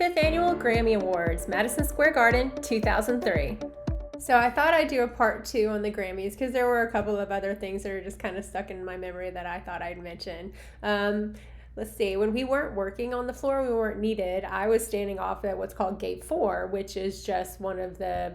5th Annual Grammy Awards, Madison Square Garden, 2003. So I thought I'd do a part 2 on the Grammys because there were a couple of other things that are just kind of stuck in my memory that I thought I'd mention. Let's see, when we weren't working on the floor, we weren't needed, I was standing off at what's called Gate 4, which is just one of the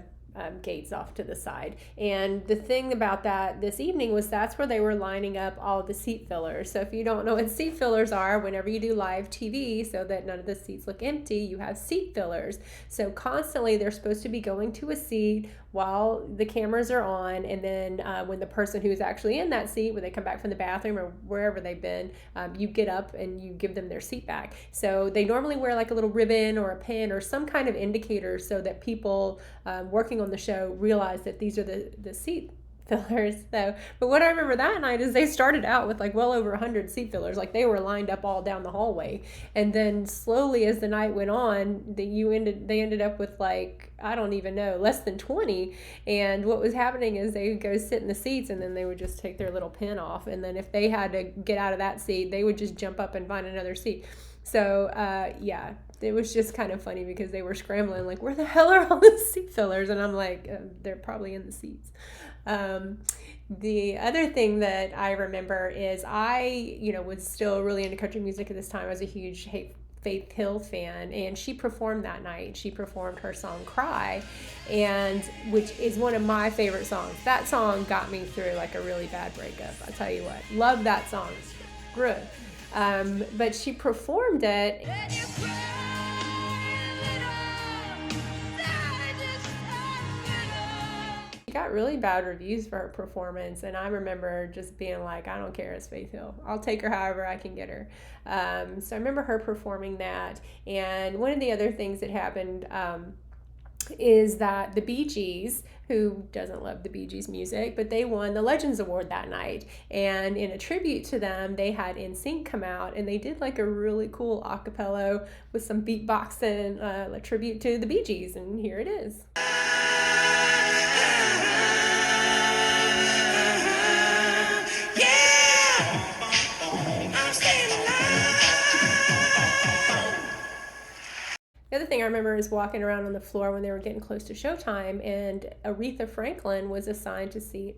gates off to the side. And the thing about that this evening was that's where they were lining up all the seat fillers. So if you don't know what seat fillers are, whenever you do live TV, so that none of the seats look empty, you have seat fillers. So constantly they're supposed to be going to a seat while the cameras are on, and then when the person who's actually in that seat, when they come back from the bathroom or wherever they've been, you get up and you give them their seat back. So they normally wear like a little ribbon or a pin or some kind of indicator so that people working on the show realize that these are the seat fillers. So, but what I remember that night is they started out with like well over 100 seat fillers, like they were lined up all down the hallway, and then slowly as the night went on, they ended up with like, I don't even know, less than 20. And what was happening is they would go sit in the seats, and then they would just take their little pin off, and then if they had to get out of that seat, they would just jump up and find another seat. So yeah, it was just kind of funny because they were scrambling like, where the hell are all the seat fillers? And I'm like, they're probably in the seats. The other thing that I remember is I, was still really into country music at this time. I was a huge Faith Hill fan, and she performed that night. She performed her song Cry, and which is one of my favorite songs. That song got me through like a really bad breakup. I'll tell you what, love that song. It's good. But she performed it. Got really bad reviews for her performance, and I remember just being like, I don't care, it's Faith Hill, I'll take her however I can get her. So I remember her performing that. And one of the other things that happened is that the Bee Gees, who doesn't love the Bee Gees music, but they won the Legends Award that night, and in a tribute to them they had Nsync come out, and they did like a really cool acapella with some beatboxing, a tribute to the Bee Gees, and here it is. The other thing I remember is walking around on the floor when they were getting close to showtime, and Aretha Franklin was assigned to sit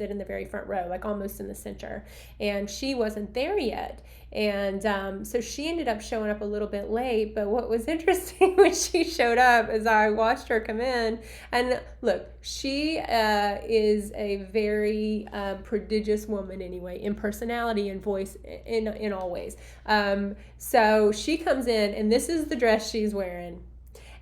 in the very front row, like almost in the center, and she wasn't there yet. And so she ended up showing up a little bit late. But what was interesting when she showed up is I watched her come in, and look, she is a very prodigious woman anyway, in personality and voice, in all ways. So she comes in, and this is the dress she's wearing.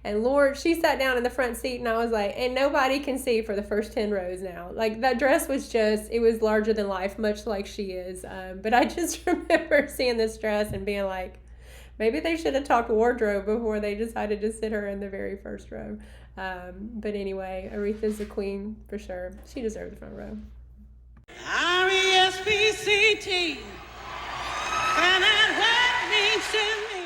And Lord, she sat down in the front seat, and I was like, and nobody can see for the first 10 rows now. Like, that dress was just, it was larger than life, much like she is. But I just remember seeing this dress and being like, maybe they should have talked wardrobe before they decided to sit her in the very first row. But anyway, Aretha's a queen for sure. She deserved the front row. R-E-S-P-C-T, find out what it means to me.